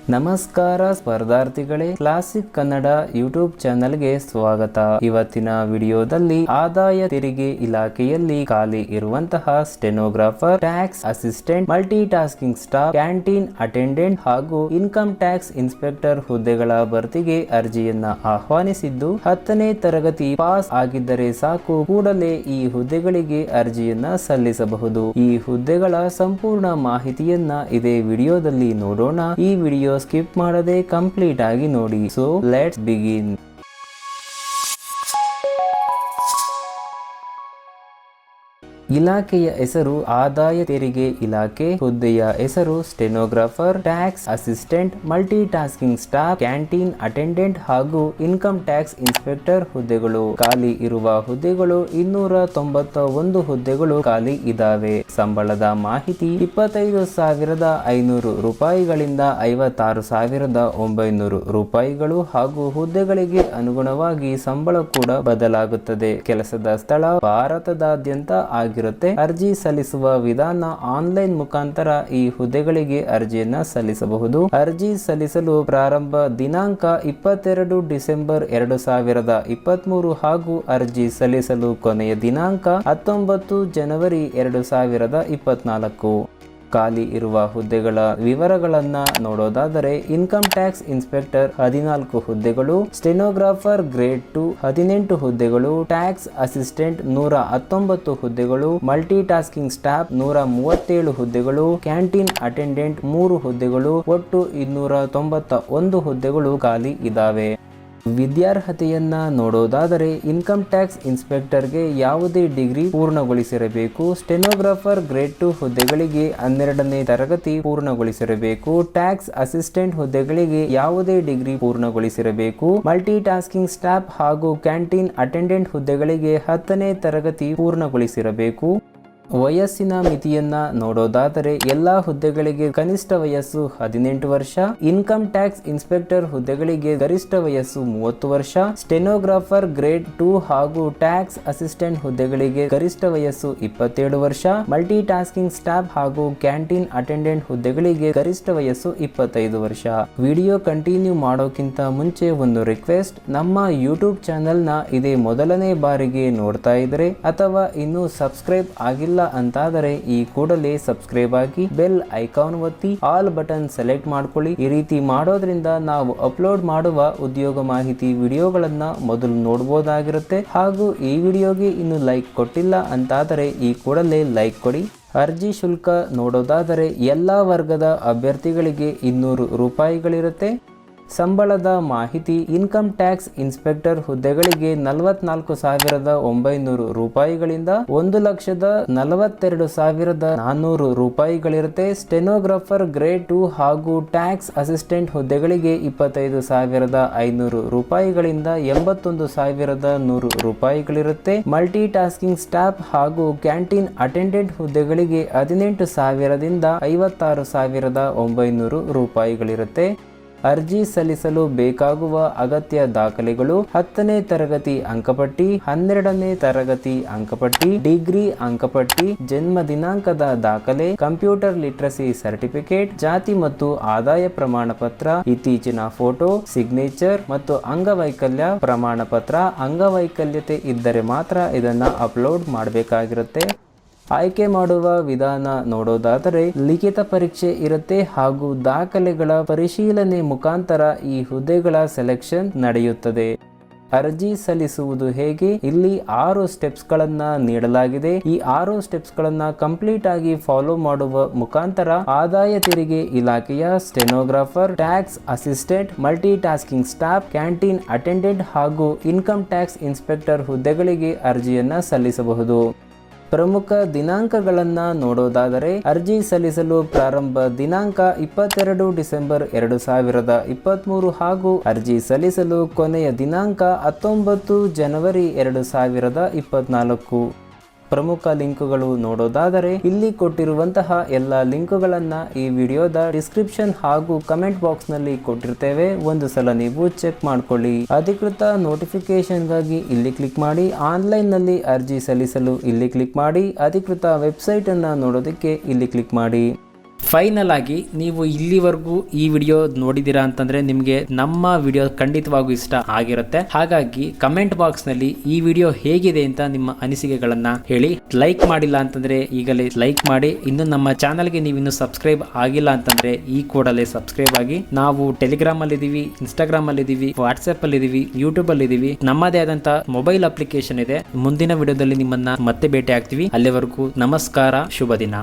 ನಮಸ್ಕಾರ ಸ್ಪರ್ಧಾರ್ಥಿಗಳೇ, classic Kannada YouTube ಚಾನೆಲ್ಗೆ ಸ್ವಾಗತ. ಇವತ್ತಿನ ವಿಡಿಯೋದಲ್ಲಿ ಆದಾಯ ತೆರಿಗೆ ಇಲಾಖೆಯಲ್ಲಿ ಖಾಲಿ ಇರುವಂತಹ stenographer, tax assistant, multi tasking staff, canteen attendant ಹಾಗೂ ಇನ್ಕಮ್ ಟ್ಯಾಕ್ಸ್ ಇನ್ಸ್ಪೆಕ್ಟರ್ ಹುದ್ದೆಗಳ ಭರ್ತಿಗೆ ಅರ್ಜಿಯನ್ನ ಆಹ್ವಾನಿಸಿದ್ದು, 10ನೇ ತರಗತಿ ಪಾಸ್ ಆಗಿದ್ದರೆ ಸಾಕು, ಕೂಡಲೇ ಈ ಹುದ್ದೆಗಳಿಗೆ ಅರ್ಜಿಯನ್ನ ಸಲ್ಲಿಸಬಹುದು. ಈ ಹುದ್ದೆಗಳ ಸಂಪೂರ್ಣ ಮಾಹಿತಿಯನ್ನ ಇದೇ ವಿಡಿಯೋದಲ್ಲಿ ನೋಡೋಣ. ಈ ವಿಡಿಯೋ ಸ್ಕಿಪ್ ಮಾಡದೆ ಕಂಪ್ಲೀಟ್ ಆಗಿ ನೋಡಿ. So let's begin. ಇಲಾಖೆಯ ಹೆಸರು ಆದಾಯ ತೆರಿಗೆ ಇಲಾಖೆ. ಹುದ್ದೆಯ ಹೆಸರು stenographer, tax assistant, multi tasking staff, canteen attendant ಹಾಗೂ ಇನ್ಕಮ್ ಟ್ಯಾಕ್ಸ್ ಇನ್ಸ್ಪೆಕ್ಟರ್ ಹುದ್ದೆಗಳು. ಖಾಲಿ ಇರುವ ಹುದ್ದೆಗಳು 291 ಹುದ್ದೆಗಳು ಖಾಲಿ ಇದಾವೆ. ಸಂಬಳದ ಮಾಹಿತಿ 25,500 ರೂಪಾಯಿಗಳಿಂದ 56,900 ರೂಪಾಯಿಗಳು ಹಾಗೂ ಹುದ್ದೆಗಳಿಗೆ ಅನುಗುಣವಾಗಿ ಸಂಬಳ ಕೂಡ ಬದಲಾಗುತ್ತದೆ. ಕೆಲಸದ ಸ್ಥಳ ಭಾರತದಾದ್ಯಂತ ಆಗಿರುತ್ತೆ. ಅರ್ಜಿ ಸಲ್ಲಿಸುವ ವಿಧಾನ ಆನ್ಲೈನ್ ಮುಖಾಂತರ ಈ ಹುದ್ದೆಗಳಿಗೆ ಅರ್ಜಿಯನ್ನ ಸಲ್ಲಿಸಬಹುದು. ಅರ್ಜಿ ಸಲ್ಲಿಸಲು ಪ್ರಾರಂಭ ದಿನಾಂಕ 22 ಡಿಸೆಂಬರ್ 2023 ಹಾಗೂ ಅರ್ಜಿ ಸಲ್ಲಿಸಲು ಕೊನೆಯ ದಿನಾಂಕ 19 ಜನವರಿ 2024. ಖಾಲಿ ಇರುವ ಹುದ್ದೆಗಳ ವಿವರಗಳನ್ನ ನೋಡೋದಾದರೆ, ಇನ್ಕಮ್ ಟ್ಯಾಕ್ಸ್ ಇನ್ಸ್ಪೆಕ್ಟರ್ 14 ಹುದ್ದೆಗಳು, ಸ್ಟೆನೋಗ್ರಾಫರ್ ಗ್ರೇಡ್ 2 18 ಹುದ್ದೆಗಳು, ಟ್ಯಾಕ್ಸ್ ಅಸಿಸ್ಟೆಂಟ್ 119 ಹುದ್ದೆಗಳು, ಮಲ್ಟಿ ಟಾಸ್ಕಿಂಗ್ ಸ್ಟಾಫ್ 137 ಹುದ್ದೆಗಳು, ಕ್ಯಾಂಟೀನ್ ಅಟೆಂಡೆಂಟ್ 3 ಹುದ್ದೆಗಳು, ಒಟ್ಟು 291 ಹುದ್ದೆಗಳು ಖಾಲಿ ಇದಾವೆ. ವಿದ್ಯಾರ್ಹತೆಯನ್ನ ನೋಡೋದಾದರೆ, ಇನ್ಕಮ್ ಟ್ಯಾಕ್ಸ್ ಇನ್ಸ್ಪೆಕ್ಟರ್ಗೆ ಯಾವುದೇ ಡಿಗ್ರಿ ಪೂರ್ಣಗೊಳಿಸಿರಬೇಕು. ಸ್ಟೆನೋಗ್ರಾಫರ್ ಗ್ರೇಡ್ 2 ಹುದ್ದೆಗಳಿಗೆ 12ನೇ ತರಗತಿ ಪೂರ್ಣಗೊಳಿಸಿರಬೇಕು. ಟ್ಯಾಕ್ಸ್ ಅಸಿಸ್ಟೆಂಟ್ ಹುದ್ದೆಗಳಿಗೆ ಯಾವುದೇ ಡಿಗ್ರಿ ಪೂರ್ಣಗೊಳಿಸಿರಬೇಕು. ಮಲ್ಟಿ ಟಾಸ್ಕಿಂಗ್ ಸ್ಟಾಫ್ ಹಾಗೂ ಕ್ಯಾಂಟೀನ್ ಅಟೆಂಡೆಂಟ್ ಹುದ್ದೆಗಳಿಗೆ 10ನೇ ತರಗತಿ ಪೂರ್ಣಗೊಳಿಸಿರಬೇಕು. ವಯಸ್ಸಿನ ಮಿತಿಯನ್ನ ನೋಡೋದಾದರೆ, ಎಲ್ಲಾ ಹುದ್ದೆಗಳಿಗೆ ಕನಿಷ್ಠ ವಯಸ್ಸು 18 ವರ್ಷ. ಇನ್ಕಮ್ ಟ್ಯಾಕ್ಸ್ ಇನ್ಸ್ಪೆಕ್ಟರ್ ಹುದ್ದೆಗಳಿಗೆ ಗರಿಷ್ಠ ವಯಸ್ಸು 30 ವರ್ಷ. ಸ್ಟೆನೋಗ್ರಾಫರ್ ಗ್ರೇಡ್ 2 ಹಾಗೂ ಟ್ಯಾಕ್ಸ್ ಅಸಿಸ್ಟೆಂಟ್ ಹುದ್ದೆಗಳಿಗೆ ಗರಿಷ್ಠ ವಯಸ್ಸು 27 ವರ್ಷ. ಮಲ್ಟಿ ಟಾಸ್ಕಿಂಗ್ ಸ್ಟಾಫ್ ಹಾಗೂ ಕ್ಯಾಂಟೀನ್ ಅಟೆಂಡೆಂಟ್ ಹುದ್ದೆಗಳಿಗೆ ಗರಿಷ್ಠ ವಯಸ್ಸು 25 ವರ್ಷ. ವಿಡಿಯೋ ಕಂಟಿನ್ಯೂ ಮಾಡೋಕ್ಕಿಂತ ಮುಂಚೆ ಒಂದು ರಿಕ್ವೆಸ್ಟ್, ನಮ್ಮ ಯೂಟ್ಯೂಬ್ ಚಾನೆಲ್ ನ ಇದೇ ಮೊದಲನೇ ಬಾರಿಗೆ ನೋಡ್ತಾ ಇದ್ರೆ ಅಥವಾ ಇನ್ನೂ ಸಬ್ಸ್ಕ್ರೈಬ್ ಆಗಿಲ್ಲ ಅಂತಾದರೆ ಈ ಕೂಡಲೇ ಸಬ್ಸ್ಕ್ರೈಬ್ ಆಗಿ, ಬೆಲ್ ಐಕಾನ್ ಒತ್ತಿ, ಆಲ್ ಬಟನ್ ಸೆಲೆಕ್ಟ್ ಮಾಡ್ಕೊಳ್ಳಿ. ಈ ರೀತಿ ಮಾಡೋದ್ರಿಂದ ನಾವು ಅಪ್ಲೋಡ್ ಮಾಡುವ ಉದ್ಯೋಗ ಮಾಹಿತಿ ವಿಡಿಯೋಗಳನ್ನ ಮೊದಲು ನೋಡಬಹುದಾಗಿರುತ್ತೆ. ಹಾಗೂ ಈ ವಿಡಿಯೋಗೆ ಇನ್ನು ಲೈಕ್ ಕೊಟ್ಟಿಲ್ಲ ಅಂತಾದರೆ ಈ ಕೂಡಲೇ ಲೈಕ್ ಕೊಡಿ. ಅರ್ಜಿ ಶುಲ್ಕ ನೋಡೋದಾದರೆ, ಎಲ್ಲಾ ವರ್ಗದ ಅಭ್ಯರ್ಥಿಗಳಿಗೆ 200 ರೂಪಾಯಿಗಳಿರುತ್ತೆ. ಸಂಬಳದ ಮಾಹಿತಿ, ಇನ್ಕಮ್ ಟ್ಯಾಕ್ಸ್ ಇನ್ಸ್ಪೆಕ್ಟರ್ ಹುದ್ದೆಗಳಿಗೆ 44,900 ರೂಪಾಯಿಗಳಿಂದ 1,42,400 ರೂಪಾಯಿಗಳಿರುತ್ತೆ. ಸ್ಟೆನೋಗ್ರಾಫರ್ ಗ್ರೇಡ್ 2 ಹಾಗೂ ಟ್ಯಾಕ್ಸ್ ಅಸಿಸ್ಟೆಂಟ್ ಹುದ್ದೆಗಳಿಗೆ 25,500 ರೂಪಾಯಿಗಳಿಂದ 81,100 ರೂಪಾಯಿಗಳಿರುತ್ತೆ. ಮಲ್ಟಿ ಟಾಸ್ಕಿಂಗ್ ಸ್ಟಾಫ್ ಹಾಗೂ ಕ್ಯಾಂಟೀನ್ ಅಟೆಂಡೆಂಟ್ ಹುದ್ದೆಗಳಿಗೆ 18,000ದಿಂದ 56,900 ರೂಪಾಯಿಗಳಿರುತ್ತೆ. ಅರ್ಜಿ ಸಲ್ಲಿಸಲು ಬೇಕಾಗುವ ಅಗತ್ಯ ದಾಖಲೆಗಳು: 10ನೇ ತರಗತಿ ಅಂಕಪಟ್ಟಿ, 12ನೇ ತರಗತಿ ಅಂಕಪಟ್ಟಿ, ಡಿಗ್ರಿ ಅಂಕಪಟ್ಟಿ, ಜನ್ಮ ದಿನಾಂಕದ ದಾಖಲೆ, ಕಂಪ್ಯೂಟರ್ ಲಿಟ್ರಸಿ ಸರ್ಟಿಫಿಕೇಟ್, ಜಾತಿ ಮತ್ತು ಆದಾಯ ಪ್ರಮಾಣ ಪತ್ರ, ಇತ್ತೀಚಿನ ಫೋಟೋ, ಸಿಗ್ನೇಚರ್ ಮತ್ತು ಅಂಗವೈಕಲ್ಯ ಪ್ರಮಾಣ ಪತ್ರ. ಅಂಗವೈಕಲ್ಯತೆ ಇದ್ದರೆ ಮಾತ್ರ ಇದನ್ನ ಅಪ್ಲೋಡ್ ಮಾಡಬೇಕಾಗಿರುತ್ತೆ. ಆಯ್ಕೆ ಮಾಡುವ ವಿಧಾನ ನೋಡೋದಾದರೆ, ಲಿಖಿತ ಪರೀಕ್ಷೆ ಇರುತ್ತೆ ಹಾಗೂ ದಾಖಲೆಗಳ ಪರಿಶೀಲನೆ ಮುಖಾಂತರ ಈ ಹುದ್ದೆಗಳ ಸೆಲೆಕ್ಷನ್ ನಡೆಯುತ್ತದೆ. ಅರ್ಜಿ ಸಲ್ಲಿಸುವುದು ಹೇಗೆ? ಇಲ್ಲಿ 6 ಸ್ಟೆಪ್ಸ್ ಗಳನ್ನ ನೀಡಲಾಗಿದೆ. ಈ 6 ಸ್ಟೆಪ್ಸ್ ಗಳನ್ನ ಕಂಪ್ಲೀಟ್ ಆಗಿ ಫಾಲೋ ಮಾಡುವ ಮುಖಾಂತರ ಆದಾಯ ತೆರಿಗೆ ಇಲಾಖೆಯ stenographer, tax assistant, multi tasking staff, canteen attendant ಹಾಗೂ ಇನ್ಕಮ್ ಟ್ಯಾಕ್ಸ್ ಇನ್ಸ್ಪೆಕ್ಟರ್ ಹುದ್ದೆಗಳಿಗೆ ಅರ್ಜಿಯನ್ನ ಸಲ್ಲಿಸಬಹುದು. ಪ್ರಮುಖ ದಿನಾಂಕಗಳನ್ನ ನೋಡೋದಾದರೆ, ಅರ್ಜಿ ಸಲ್ಲಿಸಲು ಪ್ರಾರಂಭ ದಿನಾಂಕ 22 ಡಿಸೆಂಬರ್ 2023 ಹಾಗೂ ಅರ್ಜಿ ಸಲ್ಲಿಸಲು ಕೊನೆಯ ದಿನಾಂಕ 19 ಜನವರಿ 2024. ಪ್ರಮುಖ ಲಿಂಕ್ಗಳು ನೋಡೋದಾದರೆ, ಇಲ್ಲಿ ಕೊಟ್ಟಿರುವಂತಹ ಎಲ್ಲ ಲಿಂಕ್ಗಳನ್ನ ಈ ವಿಡಿಯೋದ ಡಿಸ್ಕ್ರಿಪ್ಷನ್ ಹಾಗೂ ಕಮೆಂಟ್ ಬಾಕ್ಸ್ ನಲ್ಲಿ ಕೊಟ್ಟಿರ್ತೇವೆ. ಒಂದು ಸಲ ನೀವು ಚೆಕ್ ಮಾಡ್ಕೊಳ್ಳಿ. ಅಧಿಕೃತ ನೋಟಿಫಿಕೇಶನ್ ಗಾಗಿ ಇಲ್ಲಿ ಕ್ಲಿಕ್ ಮಾಡಿ. ಆನ್ಲೈನ್ ನಲ್ಲಿ ಅರ್ಜಿ ಸಲ್ಲಿಸಲು ಇಲ್ಲಿ ಕ್ಲಿಕ್ ಮಾಡಿ. ಅಧಿಕೃತ ವೆಬ್ಸೈಟ್ ಅನ್ನ ನೋಡೋದಕ್ಕೆ ಇಲ್ಲಿ ಕ್ಲಿಕ್ ಮಾಡಿ. ಫೈನಲ್ ಆಗಿ ನೀವು ಇಲ್ಲಿವರೆಗೂ ಈ ವಿಡಿಯೋ ನೋಡಿದೀರಾ ಅಂತಂದ್ರೆ ನಿಮಗೆ ನಮ್ಮ ವಿಡಿಯೋ ಖಂಡಿತವಾಗೂ ಇಷ್ಟ ಆಗಿರುತ್ತೆ. ಹಾಗಾಗಿ ಕಮೆಂಟ್ ಬಾಕ್ಸ್ ನಲ್ಲಿ ಈ ವಿಡಿಯೋ ಹೇಗಿದೆ ಅಂತ ನಿಮ್ಮ ಅನಿಸಿಕೆಗಳನ್ನ ಹೇಳಿ. ಲೈಕ್ ಮಾಡಿಲ್ಲ ಅಂತಂದ್ರೆ ಈಗಲೇ ಲೈಕ್ ಮಾಡಿ. ಇನ್ನು ನಮ್ಮ ಚಾನಲ್ಗೆ ನೀವು ಇನ್ನು ಸಬ್ಸ್ಕ್ರೈಬ್ ಆಗಿಲ್ಲ ಅಂತಂದ್ರೆ ಈ ಕೂಡಲೇ ಸಬ್ಸ್ಕ್ರೈಬ್ ಆಗಿ. ನಾವು ಟೆಲಿಗ್ರಾಮ್ ಅಲ್ಲಿ ಇದೀವಿ, ಇನ್ಸ್ಟಾಗ್ರಾಮ್ ಅಲ್ಲಿ ಇದೀವಿ, ವಾಟ್ಸ್ಆಪ್ ಅಲ್ಲಿ ಇದೀವಿ, ಯೂಟ್ಯೂಬ್ ಅಲ್ಲಿ ಇದೀವಿ. ನಮ್ಮದೇ ಆದಂತ ಮೊಬೈಲ್ ಅಪ್ಲಿಕೇಶನ್ ಇದೆ. ಮುಂದಿನ ವಿಡಿಯೋದಲ್ಲಿ ನಿಮ್ಮನ್ನ ಮತ್ತೆ ಭೇಟಿ ಆಗ್ತೀವಿ. ಅಲ್ಲಿವರೆಗೂ ನಮಸ್ಕಾರ, ಶುಭ ದಿನ.